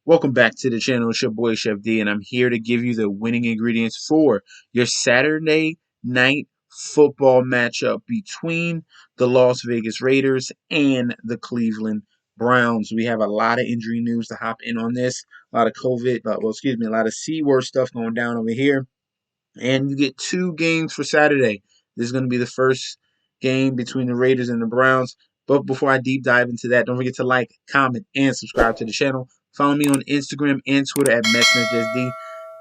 Welcome back to the channel. It's your boy Chef D, and I'm here to give you the winning ingredients for your Saturday night football matchup between the Las Vegas Raiders and the Cleveland Browns. We have a lot of injury news to hop in on this, a lot of COVID, a lot of C-word stuff going down over here. And you get 2 games for Saturday. This is going to be the first game between the Raiders and the Browns. But before I deep dive into that, don't forget to like, comment, and subscribe to the channel. Follow me on Instagram and Twitter at MessageSD.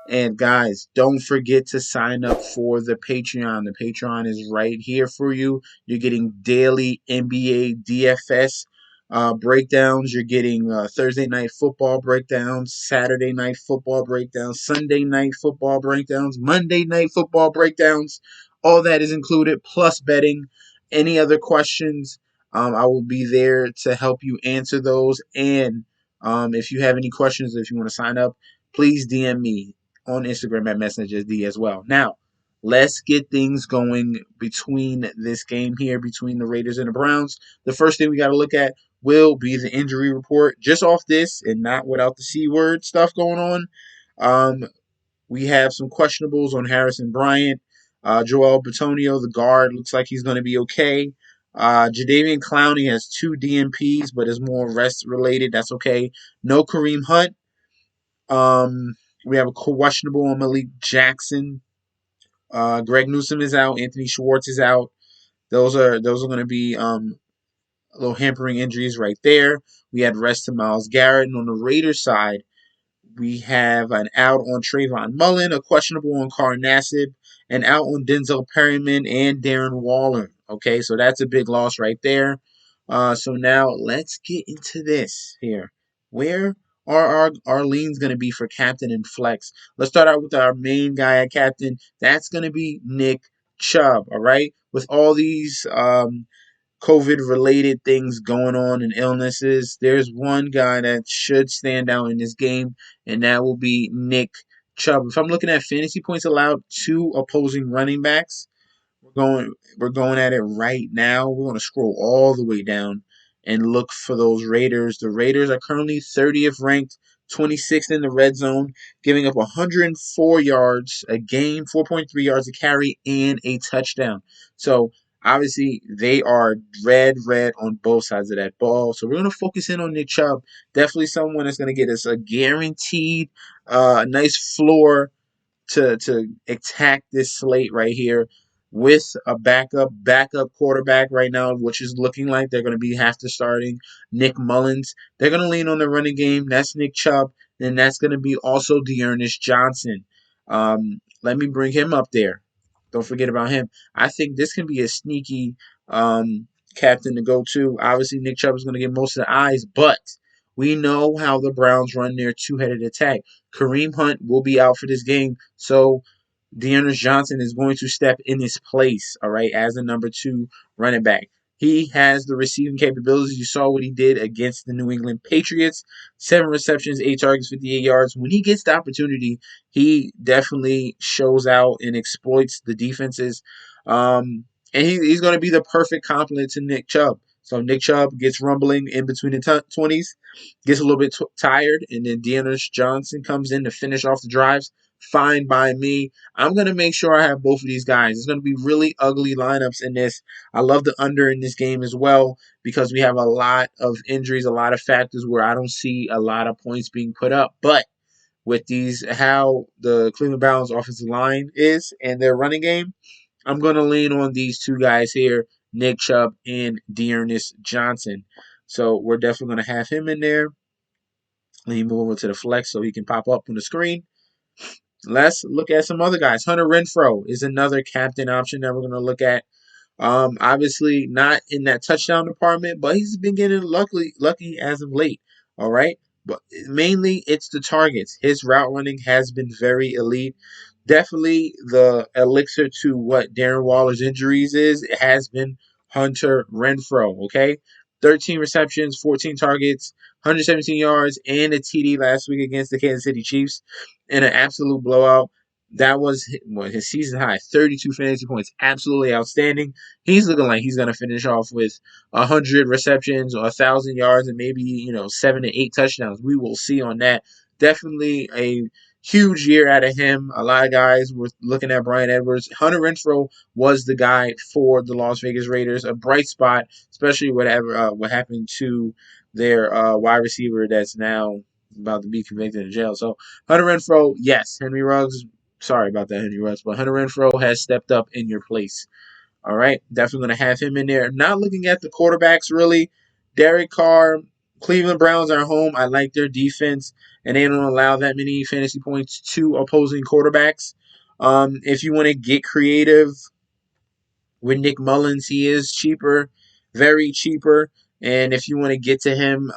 And guys, don't forget to sign up for the Patreon. The Patreon is right here for you. You're getting daily NBA DFS breakdowns. You're getting Thursday night football breakdowns, Saturday night football breakdowns, Sunday night football breakdowns, Monday night football breakdowns. All that is included, plus betting. Any other questions, I will be there to help you answer those. And if you have any questions, if you want to sign up, please DM me on Instagram at MessageSD as well. Now, let's get things going between this game here, between the Raiders and the Browns. The first thing we got to look at will be the injury report. Just off this and not without the C-word stuff going on. We have some questionables on Harrison Bryant. Joel Bitonio, the guard, looks like he's going to be okay. Jadeveon Clowney has 2 DNPs, but is more rest related. That's okay. No Kareem Hunt. We have a questionable on Malik Jackson. Greg Newsome is out. Anthony Schwartz is out. Those are going to be little hampering injuries right there. We had rest to Myles Garrett. And on the Raiders side, we have an out on Trayvon Mullen, a questionable on Carr Nassib, and out on Denzel Perryman and Darren Waller. Okay, so that's a big loss right there. So now let's get into this here. Where are our leans going to be for captain and flex? Let's start out with our main guy at captain. That's going to be Nick Chubb, all right? With all these COVID-related things going on and illnesses, there's one guy that should stand out in this game, and that will be Nick Chubb. If I'm looking at fantasy points allowed to opposing running backs, we're going at it right now. We're going to scroll all the way down and look for those Raiders. The Raiders are currently 30th ranked, 26th in the red zone, giving up 104 yards a game, 4.3 yards a carry, and a touchdown. So obviously they are red on both sides of that ball. So we're going to focus in on Nick Chubb. Definitely someone that's going to get us a guaranteed nice floor to attack this slate right here with a backup quarterback right now, which is looking like they're going to be after starting Nick Mullens. They're going to lean on the running game. That's Nick Chubb. Then that's going to be also D'Ernest Johnson. Let me bring him up there. Don't forget about him. I think this can be a sneaky captain to go to. Obviously, Nick Chubb is going to get most of the eyes, but we know how the Browns run their two-headed attack. Kareem Hunt will be out for this game, so D'Ernest Johnson is going to step in his place, all right, as the number 2 running back. He has the receiving capabilities. You saw what he did against the New England Patriots. 7 receptions, 8 targets, 58 yards. When he gets the opportunity, he definitely shows out and exploits the defenses. And he's going to be the perfect complement to Nick Chubb. So Nick Chubb gets rumbling in between the 20s, gets a little bit tired, and then D'Ernest Johnson comes in to finish off the drives. Fine by me. I'm going to make sure I have both of these guys. It's going to be really ugly lineups in this. I love the under in this game as well because we have a lot of injuries, a lot of factors where I don't see a lot of points being put up. But with these, how the Cleveland Browns offensive line is and their running game, I'm going to lean on these 2 guys here, Nick Chubb and D'Ernest Johnson. So we're definitely going to have him in there. Let me move over to the flex so he can pop up on the screen. Let's look at some other guys. Hunter Renfrow is another captain option that we're going to look at. Obviously not in that touchdown department, but he's been getting lucky as of late. All right. But mainly it's the targets. His route running has been very elite. Definitely the elixir to what Darren Waller's injuries is. It has been Hunter Renfrow. Okay. 13 receptions, 14 targets, 117 yards, and a TD last week against the Kansas City Chiefs in an absolute blowout. That was his season high, 32 fantasy points. Absolutely outstanding. He's looking like he's going to finish off with 100 receptions or 1,000 yards and maybe, 7 to 8 touchdowns. We will see on that. Definitely a huge year out of him. A lot of guys were looking at Bryan Edwards. Hunter Renfrow was the guy for the Las Vegas Raiders, a bright spot, especially what happened to their wide receiver that's now about to be convicted in jail. So Hunter Renfrow, yes. Henry Ruggs, sorry about that, Henry Ruggs, but Hunter Renfrow has stepped up in your place. All right, definitely going to have him in there. Not looking at the quarterbacks really. Derek Carr, Cleveland Browns are home. I like their defense, and they don't allow that many fantasy points to opposing quarterbacks. If you want to get creative with Nick Mullens, he is cheaper, very cheaper. And if you want to get to him,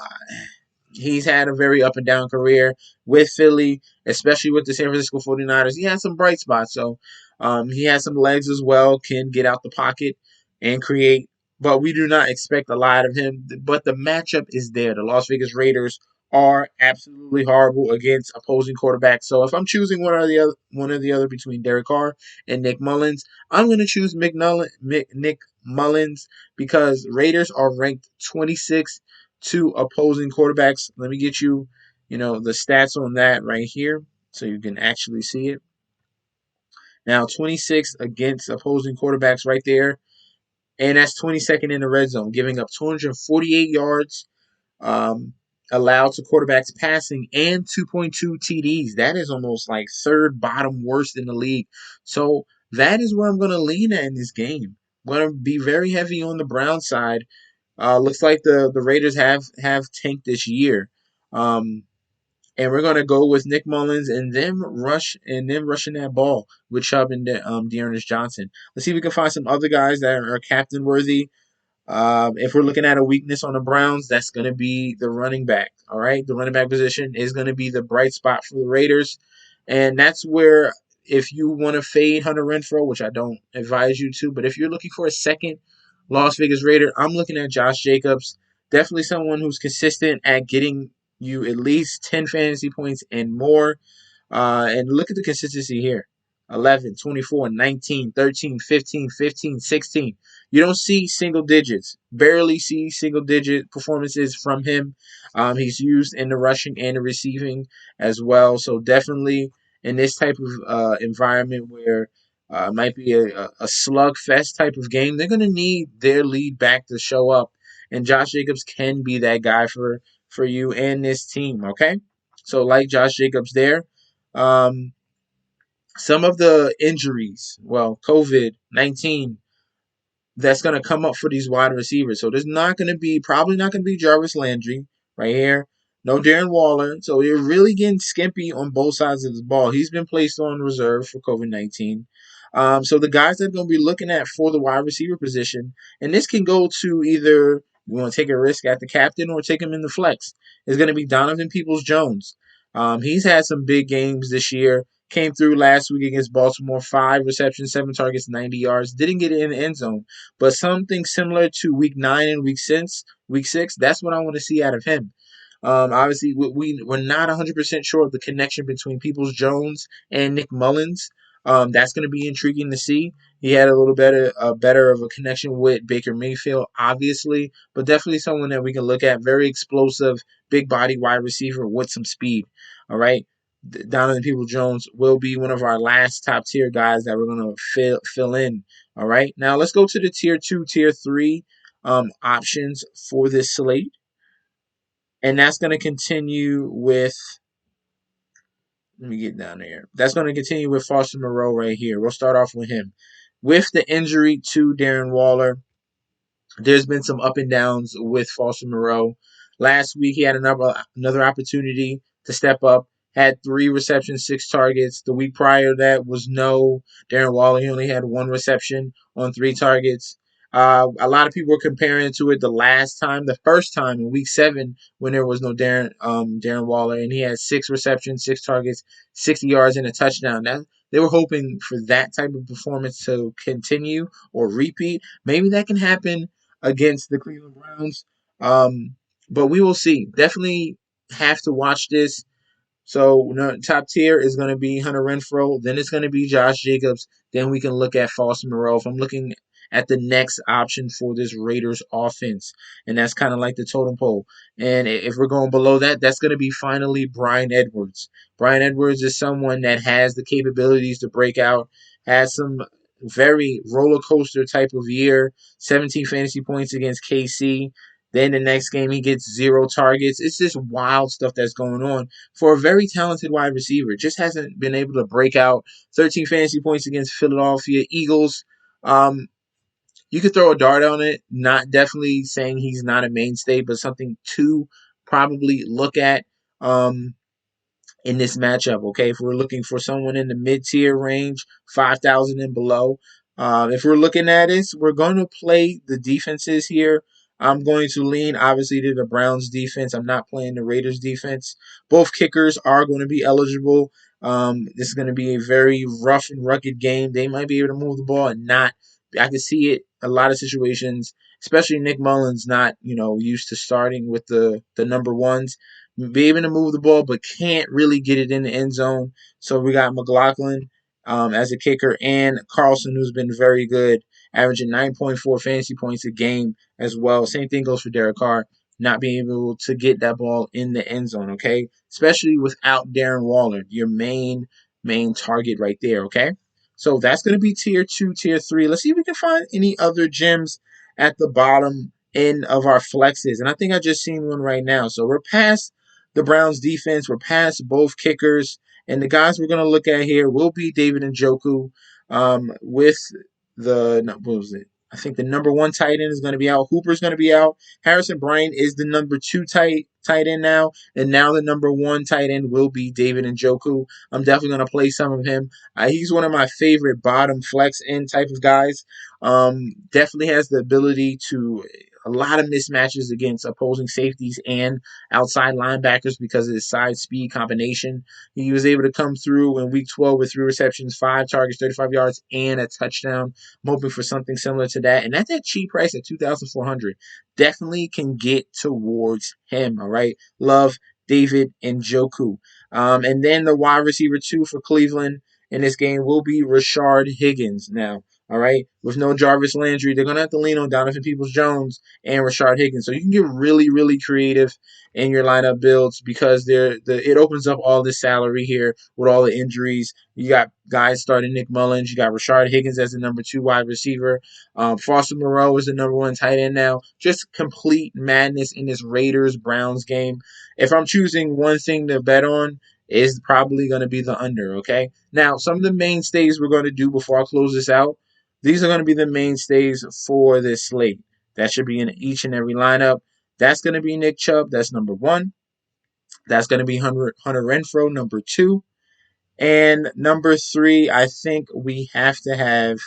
he's had a very up and down career with Philly, especially with the San Francisco 49ers. He has some bright spots. So he has some legs as well, can get out the pocket and create. But we do not expect a lot of him. But the matchup is there. The Las Vegas Raiders are absolutely horrible against opposing quarterbacks. So if I'm choosing one or the other between Derek Carr and Nick Mullens, I'm going to choose Nick Mullens because Raiders are ranked 26 to opposing quarterbacks. Let me get you, the stats on that right here so you can actually see it. Now, 26 against opposing quarterbacks right there, and that's 22nd in the red zone, giving up 248 yards um, allowed to quarterbacks passing and 2.2 TDs. That is almost like third bottom worst in the league. So that is where I'm going to lean at in this game. I'm going to be very heavy on the Brown side. Looks like the Raiders have tanked this year. And we're gonna go with Nick Mullens and them rushing that ball with Chubb and Dearness Johnson. Let's see if we can find some other guys that are captain worthy. If we're looking at a weakness on the Browns, that's going to be the running back. All right. The running back position is going to be the bright spot for the Raiders. And that's where, if you want to fade Hunter Renfrow, which I don't advise you to, but if you're looking for a second Las Vegas Raider, I'm looking at Josh Jacobs. Definitely someone who's consistent at getting you at least 10 fantasy points and more. And look at the consistency here. 11, 24, 19, 13, 15, 15, 16. You don't see single digits. Barely see single digit performances from him. He's used in the rushing and the receiving as well. So definitely in this type of environment where it might be a slugfest type of game, they're going to need their lead back to show up. And Josh Jacobs can be that guy for you and this team, okay? So like Josh Jacobs there. Um, some of the injuries, well, COVID-19, that's going to come up for these wide receivers. So there's probably not going to be Jarvis Landry right here. No Darren Waller. So you're really getting skimpy on both sides of the ball. He's been placed on reserve for COVID-19. So the guys that are going to be looking at for the wide receiver position, and this can go to either you want to take a risk at the captain or take him in the flex, is going to be Donovan Peoples-Jones. He's had some big games this year. Came through last week against Baltimore, 5 receptions, 7 targets, 90 yards. Didn't get it in the end zone, but something similar to week 9 and week 6. That's what I want to see out of him. Obviously, we're not 100% sure of the connection between Peoples-Jones and Nick Mullens. That's going to be intriguing to see. He had a little better of a connection with Baker Mayfield, obviously, but definitely someone that we can look at. Very explosive, big body wide receiver with some speed. All right. Donovan Peoples-Jones will be one of our last top tier guys that we're going to fill in. All right. Now let's go to the tier 2, tier 3 options for this slate. And that's going to continue with, let me get down there. That's going to continue with Foster Moreau right here. We'll start off with him. With the injury to Darren Waller, there's been some up and downs with Foster Moreau. Last week, he had another opportunity to step up. Had 3 receptions, 6 targets. The week prior that was no Darren Waller. He only had 1 reception on 3 targets. A lot of people were comparing to it the first time in week 7 when there was no Darren Waller, and he had 6 receptions, 6 targets, 60 yards, and a touchdown. They were hoping for that type of performance to continue or repeat. Maybe that can happen against the Cleveland Browns. But we will see. Definitely have to watch this. So top tier is going to be Hunter Renfrow. Then it's going to be Josh Jacobs. Then we can look at Foster Moreau. If I'm looking at the next option for this Raiders offense, and that's kind of like the totem pole. And if we're going below that, that's going to be finally Bryan Edwards. Bryan Edwards is someone that has the capabilities to break out, has some very roller coaster type of year. 17 fantasy points against KC. Then the next game he gets 0 targets. It's just wild stuff that's going on for a very talented wide receiver. Just hasn't been able to break out. 13 fantasy points against Philadelphia Eagles. You could throw a dart on it. Not definitely saying he's not a mainstay, but something to probably look at. In this matchup, okay? If we're looking for someone in the mid-tier range, 5,000 and below, if we're looking at it, we're going to play the defenses here. I'm going to lean, obviously, to the Browns defense. I'm not playing the Raiders defense. Both kickers are going to be eligible. This is going to be a very rough and rugged game. They might be able to move the ball and not. I can see it a lot of situations, especially Nick Mullens not, used to starting with the number ones, be able to move the ball, but can't really get it in the end zone. So we got McLaughlin as a kicker and Carlson, who's been very good, averaging 9.4 fantasy points a game as well. Same thing goes for Derek Carr, not being able to get that ball in the end zone, okay? Especially without Darren Waller, your main target right there, okay? So that's going to be tier 2, tier 3. Let's see if we can find any other gems at the bottom end of our flexes. And I think I just seen one right now. So we're past the Browns defense. We're past both kickers. And the guys we're going to look at here will be David NJOKU with what was it? I think the number 1 tight end is going to be out. Hooper's going to be out. Harrison Bryant is the number 2 tight end now. And now the number 1 tight end will be David NJOKU. I'm definitely going to play some of him. He's one of my favorite bottom flex end type of guys. Definitely has the ability to a lot of mismatches against opposing safeties and outside linebackers because of his size speed combination. He was able to come through in week 12 with 3 receptions, 5 targets, 35 yards, and a touchdown. I'm hoping for something similar to that. And that's at cheap price at $2,400. Definitely can get towards him. All right. Love David NJOKU. And then the wide receiver 2 for Cleveland in this game will be RASHARD Higgins now. All right. With no Jarvis Landry, they're going to have to lean on Donovan Peoples-Jones and RASHARD Higgins. So you can get really, really creative in your lineup builds because it opens up all this salary here with all the injuries. You got guys starting Nick Mullens. You got RASHARD Higgins as the number 2 wide receiver. Foster Moreau is the number 1 tight end now. Just complete madness in this Raiders-Browns game. If I'm choosing one thing to bet on, is probably going to be the under, okay? Now, some of the mainstays we're going to do before I close this out, these are going to be the mainstays for this slate. That should be in each and every lineup. That's going to be Nick Chubb. That's number 1. That's going to be Hunter Renfrow, number 2. And number 3, I think we have to have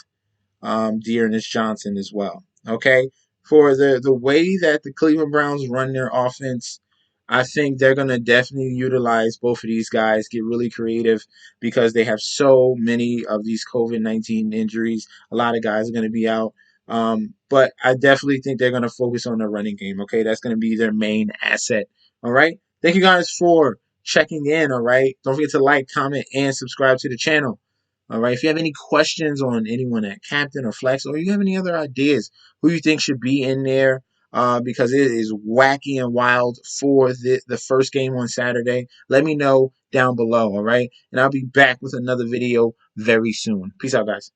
Dearness Johnson as well. Okay? For the way that the Cleveland Browns run their offense, I think they're going to definitely utilize both of these guys, get really creative because they have so many of these COVID-19 injuries. A lot of guys are going to be out. But I definitely think they're going to focus on the running game. Okay? That's going to be their main asset. All right? Thank you guys for checking in. All right? Don't forget to like, comment, and subscribe to the channel. All right. If you have any questions on anyone at Captain or Flex, or you have any other ideas who you think should be in there, because it is wacky and wild for the first game on Saturday, let me know down below. All right. And I'll be back with another video very soon. Peace out, guys.